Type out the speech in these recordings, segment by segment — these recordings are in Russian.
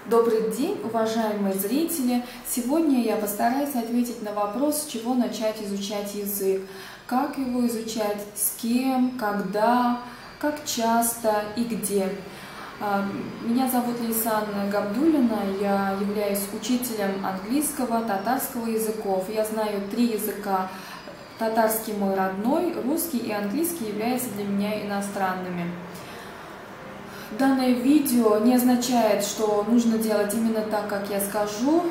Добрый день, уважаемые зрители! Сегодня я постараюсь ответить на вопрос, с чего начать изучать язык, как его изучать, с кем, когда, как часто и где. Меня зовут Лейсан Габдуллина, я являюсь учителем английского, татарского языков. Я знаю 3 языка. Татарский мой родной, русский и английский являются для меня иностранными. Данное видео не означает, что нужно делать именно так, как я скажу.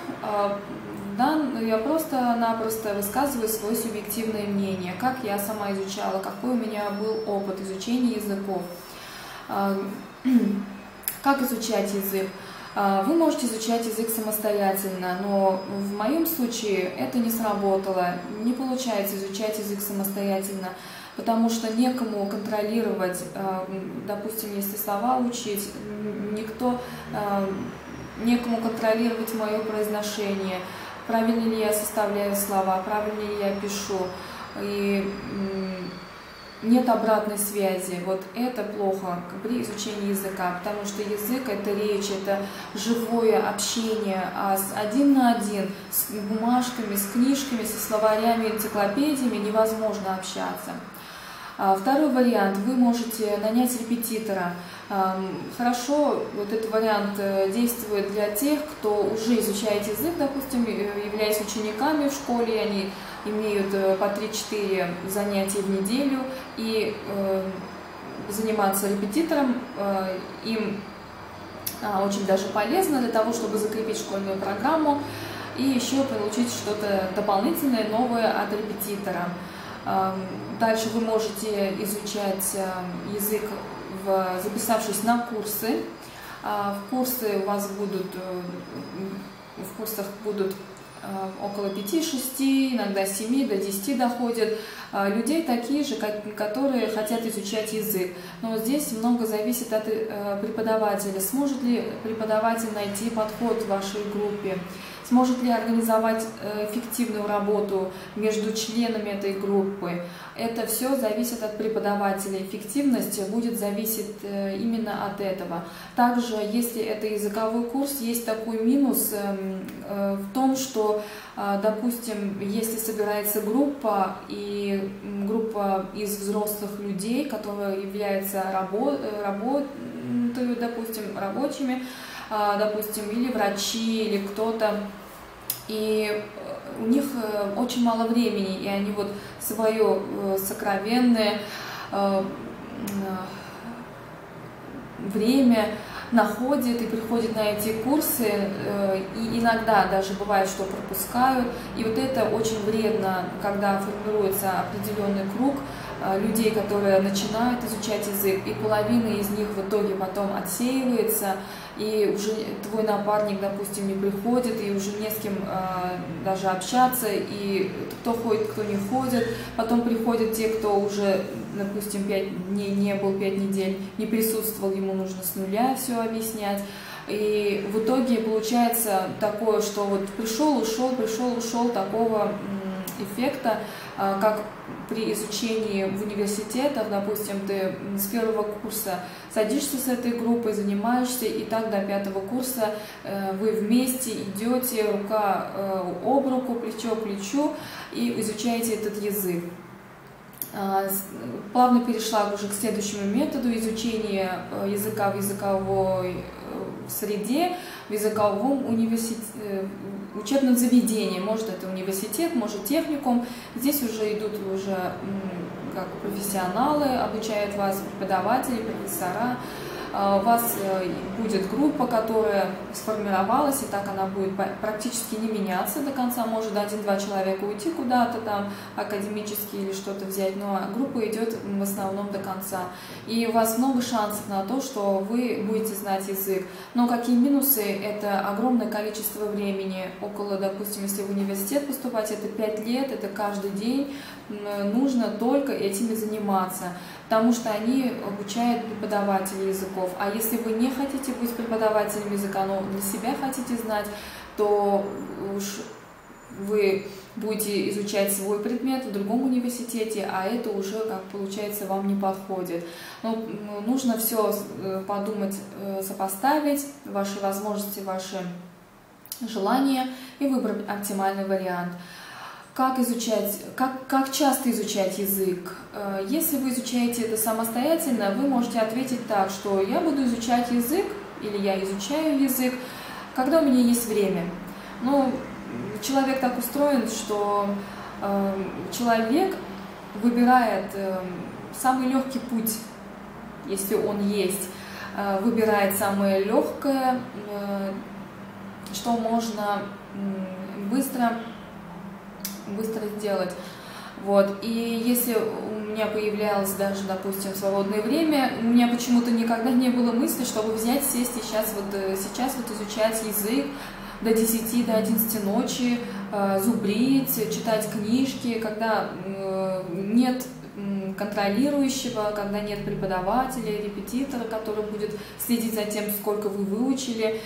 Я просто-напросто высказываю свое субъективное мнение, как я сама изучала, какой у меня был опыт изучения языков. Как изучать язык? Вы можете изучать язык самостоятельно, но в моем случае это не сработало. Не получается изучать язык самостоятельно, потому что некому контролировать, допустим, если слова учить, некому контролировать мое произношение, правильно ли я составляю слова, правильно ли я пишу, и нет обратной связи. Вот это плохо при изучении языка, потому что язык — это речь, это живое общение, а один на один с бумажками, с книжками, со словарями, энциклопедиями невозможно общаться. Второй вариант. Вы можете нанять репетитора. Хорошо, вот этот вариант действует для тех, кто уже изучает язык, допустим, являясь учениками в школе, они имеют по 3-4 занятия в неделю, и заниматься репетитором им очень даже полезно для того, чтобы закрепить школьную программу и еще получить что-то дополнительное, новое от репетитора. Дальше вы можете изучать язык, записавшись на курсы. В курсах будут около 5-6, иногда 7 до 10 доходят людей, такие же, которые хотят изучать язык. Но здесь много зависит от преподавателя. Сможет ли преподаватель найти подход в вашей группе? Сможет ли организовать эффективную работу между членами этой группы? Это все зависит от преподавателя. Эффективность будет зависеть именно от этого. Также, если это языковой курс, есть такой минус в том, что, допустим, если собирается группа, и группа из взрослых людей, которые являются рабочими, допустим, или врачи, или кто-то, и у них очень мало времени, и они вот свое сокровенное время находят и приходят на эти курсы, и иногда даже бывает, что пропускают. И вот это очень вредно, когда формируется определенный круг людей, которые начинают изучать язык, и половина из них в итоге потом отсеивается, и уже твой напарник, допустим, не приходит, и уже не с кем даже общаться, и кто ходит, кто не ходит. Потом приходят те, кто уже, допустим, 5 дней не был, 5 недель не присутствовал, ему нужно с нуля все объяснять. И в итоге получается такое, что вот пришел, ушел, такого эффекта, как при изучении в университетах, допустим, ты с 1-го курса садишься с этой группой, занимаешься, и так до 5-го курса вы вместе идете рука об руку, плечо к плечу, и изучаете этот язык. Плавно перешла уже к следующему методу изучения языка в языковой среде, в языковом учебном заведении. Может, это университет, может, техникум. Здесь уже идут как профессионалы, обучают вас преподаватели, профессора. У вас будет группа, которая сформировалась, и так она будет практически не меняться до конца. Может 1-2 человека уйти куда-то там академически или что-то взять, но группа идет в основном до конца. И у вас много шансов на то, что вы будете знать язык. Но какие минусы? Это огромное количество времени. Около, допустим, если в университет поступать, это 5 лет, это каждый день. Нужно только этими заниматься, потому что они обучают преподавателей языков. А если вы не хотите быть преподавателем языка, но для себя хотите знать, то уж вы будете изучать свой предмет в другом университете, а это уже, как получается, вам не подходит. Но нужно все подумать, сопоставить ваши возможности, ваши желания и выбрать оптимальный вариант. Как часто изучать язык? Если вы изучаете это самостоятельно, вы можете ответить так, что я буду изучать язык, или я изучаю язык, когда у меня есть время. Но человек так устроен, что человек выбирает самый легкий путь, если он есть, выбирает самое легкое, что можно быстро сделать. Вот. И если у меня появлялось даже, допустим, свободное время, у меня почему-то никогда не было мысли, чтобы взять, сесть и сейчас изучать язык до 10, до 11 ночи, зубрить, читать книжки, когда нет контролирующего, когда нет преподавателя, репетитора, который будет следить за тем, сколько вы выучили.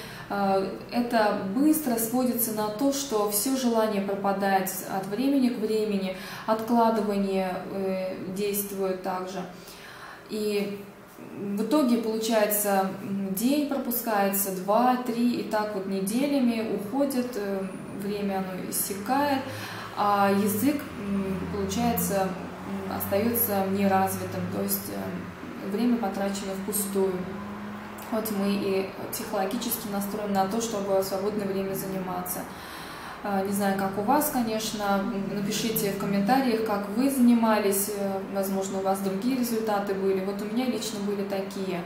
Это быстро сводится на то, что все желание пропадает от времени к времени, откладывание действует также. И в итоге, получается, день пропускается, 2-3, и так вот неделями уходит, время оно иссякает, а язык, получается, остается неразвитым, то есть время потрачено впустую. Хоть мы и психологически настроены на то, чтобы в свободное время заниматься. Не знаю, как у вас, конечно, напишите в комментариях, как вы занимались, возможно, у вас другие результаты были. Вот у меня лично были такие.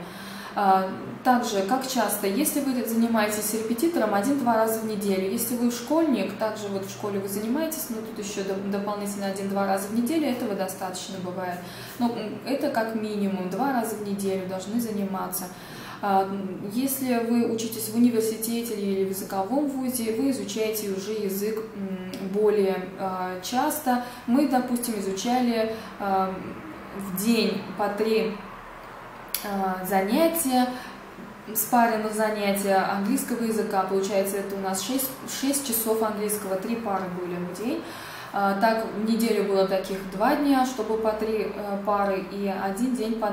Также, как часто, если вы занимаетесь с репетитором 1-2 раза в неделю, если вы школьник, также вот в школе вы занимаетесь, но тут еще дополнительно 1-2 раза в неделю, этого достаточно бывает. Но это как минимум 2 раза в неделю должны заниматься. Если вы учитесь в университете или в языковом вузе, вы изучаете уже язык более часто. Мы, допустим, изучали в день по 3 занятия, спаренных занятия английского языка. Получается, это у нас 6 часов английского, 3 пары были в день. Так, в неделю было таких 2 дня, чтобы по 3 пары, и 1 день по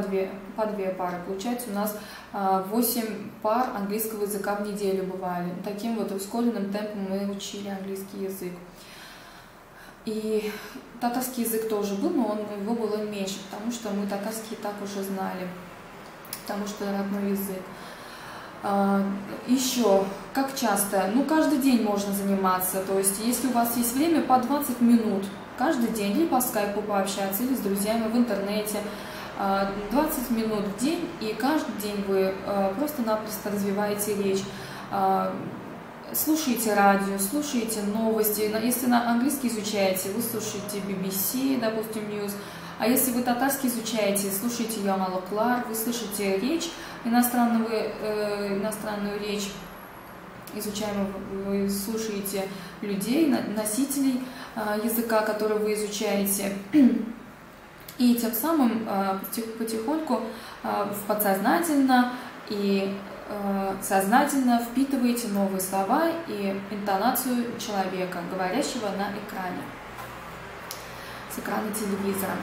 2 пары. Получается, у нас 8 пар английского языка в неделю бывали. Таким вот ускоренным темпом мы учили английский язык. И татарский язык тоже был, но его было меньше, потому что мы татарский и так уже знали, потому что родной язык. Еще, как часто? Ну, каждый день можно заниматься, то есть, если у вас есть время, по 20 минут каждый день, или по скайпу пообщаться, или с друзьями в интернете, 20 минут в день, и каждый день вы просто-напросто развиваете речь, слушаете радио, слушаете новости, если на английский изучаете, вы слушаете BBC, допустим, News. А если вы татарский изучаете, слушаете Ямалоклар, вы слышите речь, иностранную речь изучаемую, вы слушаете людей, носителей языка, который вы изучаете, и тем самым потихоньку подсознательно и сознательно впитываете новые слова и интонацию человека, говорящего на экране, с экрана телевизора.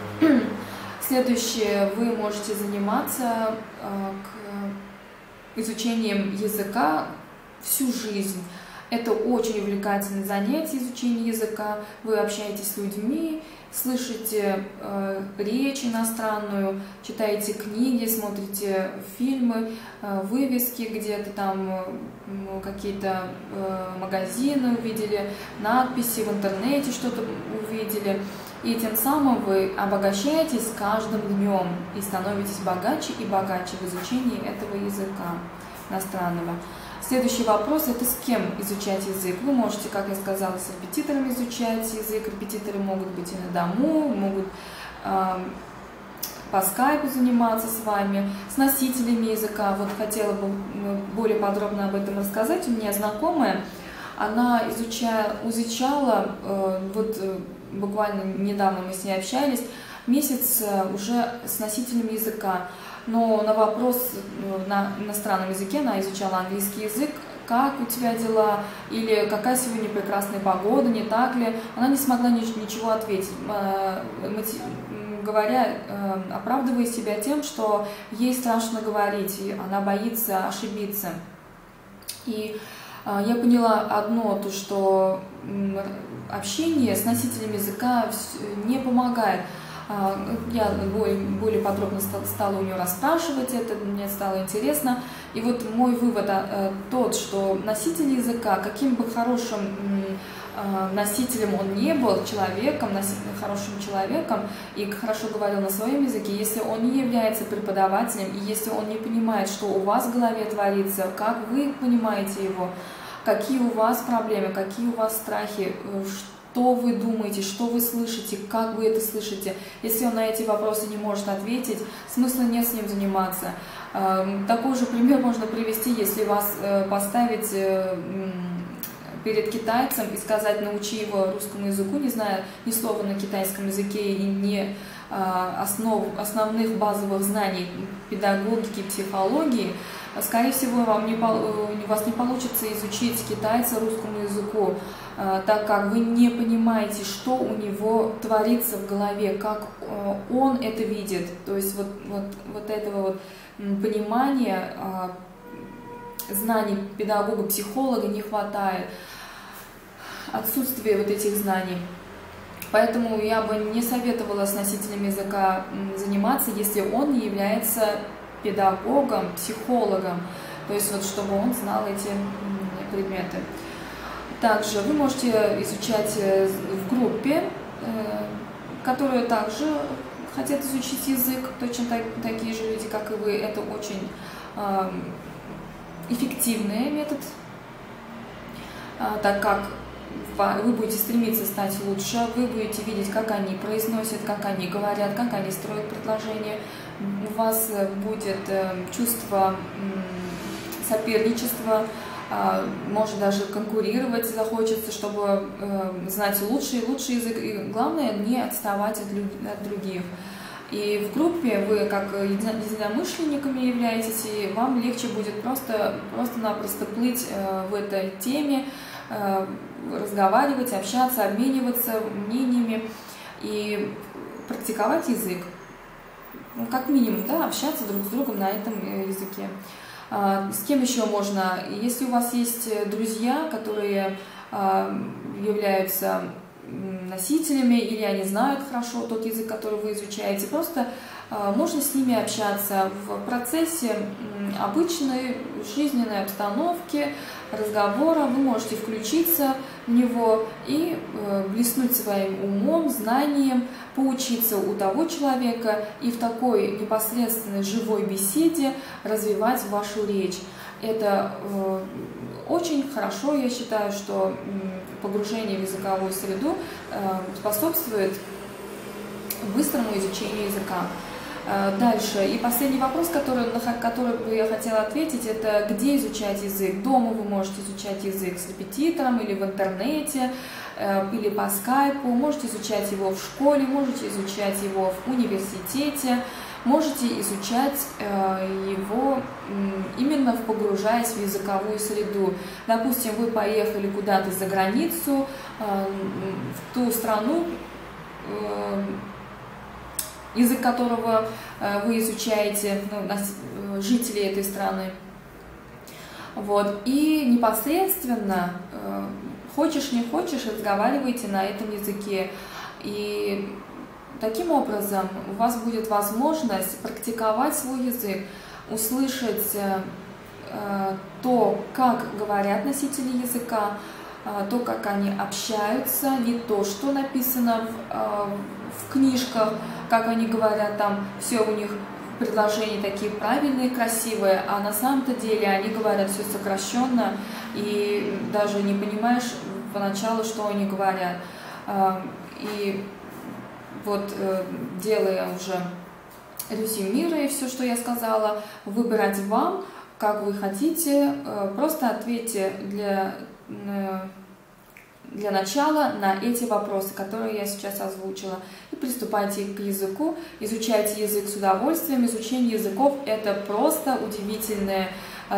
Следующее, вы можете заниматься изучением языка всю жизнь. Это очень увлекательное занятие, изучение языка. Вы общаетесь с людьми, слышите речь иностранную, читаете книги, смотрите фильмы, вывески где-то там, какие-то магазины увидели, надписи в интернете что-то увидели. И тем самым вы обогащаетесь с каждым днем и становитесь богаче и богаче в изучении этого языка иностранного. Следующий вопрос – это с кем изучать язык. Вы можете, как я сказала, с репетитором изучать язык. Репетиторы могут быть и на дому, могут по скайпу заниматься с вами, с носителями языка. Вот хотела бы более подробно об этом рассказать. У меня знакомая, она изучала, вот буквально недавно мы с ней общались, месяц уже с носителями языка. Но на вопрос на иностранном языке, она изучала английский язык, как у тебя дела, или какая сегодня прекрасная погода, не так ли. Она не смогла ничего ответить, оправдывая себя тем, что ей страшно говорить, и она боится ошибиться. И я поняла одно, то что общение с носителем языка не помогает. Я более подробно стала у нее расспрашивать это, мне стало интересно. И вот мой вывод тот, что носитель языка, каким бы хорошим носителем он не был, человеком, хорошим человеком, и хорошо говорил на своем языке, если он не является преподавателем, и если он не понимает, что у вас в голове творится, как вы понимаете его, какие у вас проблемы, какие у вас страхи, что вы думаете, что вы слышите, как вы это слышите. Если он на эти вопросы не может ответить, смысла нет с ним заниматься. Такой же пример можно привести, если вас поставить перед китайцем и сказать: научи его русскому языку, не зная ни слова на китайском языке и не основных базовых знаний педагогики, психологии, скорее всего, у вас не получится изучить китайца русскому языку, так как вы не понимаете, что у него творится в голове, как он это видит. То есть вот этого вот понимания, знаний педагога, психолога не хватает, отсутствие вот этих знаний. Поэтому я бы не советовала с носителем языка заниматься, если он не является педагогом, психологом, то есть вот чтобы он знал эти предметы. Также вы можете изучать в группе, которые также хотят изучить язык, точно такие же люди, как и вы. Это очень эффективный метод, так как вы будете стремиться стать лучше, вы будете видеть, как они произносят, как они говорят, как они строят предложения. У вас будет чувство соперничества, может даже конкурировать захочется, чтобы знать лучший и лучший язык. И главное, не отставать от других. И в группе вы как единомышленниками являетесь, и вам легче будет просто-напросто плыть в этой теме, разговаривать, общаться, обмениваться мнениями и практиковать язык. Ну, как минимум, да, общаться друг с другом на этом языке. С кем еще можно? Если у вас есть друзья, которые являются носителями, или они знают хорошо тот язык, который вы изучаете, просто можно с ними общаться в процессе обычной жизненной обстановки, разговора. Вы можете включиться в него и блеснуть своим умом, знанием, поучиться у того человека и в такой непосредственной живой беседе развивать вашу речь. Это очень хорошо, я считаю, что погружение в языковую среду способствует быстрому изучению языка. Дальше. И последний вопрос, на который я хотела ответить, это где изучать язык. Дома вы можете изучать язык с репетитором или в интернете, или по скайпу. Можете изучать его в школе, можете изучать его в университете, можете изучать его именно погружаясь в языковую среду. Допустим, вы поехали куда-то за границу, в ту страну, язык которого вы изучаете, жители этой страны. Вот. И непосредственно, хочешь не хочешь, разговаривайте на этом языке. И таким образом у вас будет возможность практиковать свой язык, услышать то, как говорят носители языка, то, как они общаются, не то, что написано в книжках, как они говорят, там все у них предложения такие правильные, красивые, а на самом-то деле они говорят все сокращенно, и даже не понимаешь поначалу, что они говорят. И вот, делая уже резюмируя все, что я сказала, выбирать вам, как вы хотите, просто ответьте для начала на эти вопросы, которые я сейчас озвучила, и приступайте к языку, изучайте язык с удовольствием. Изучение языков — это просто удивительное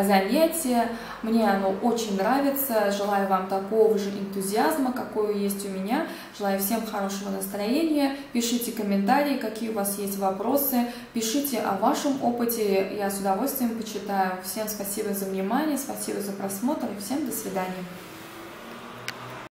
занятие. Мне оно очень нравится. Желаю вам такого же энтузиазма, какой есть у меня. Желаю всем хорошего настроения. Пишите комментарии, какие у вас есть вопросы. Пишите о вашем опыте. Я с удовольствием почитаю. Всем спасибо за внимание, спасибо за просмотр и всем до свидания.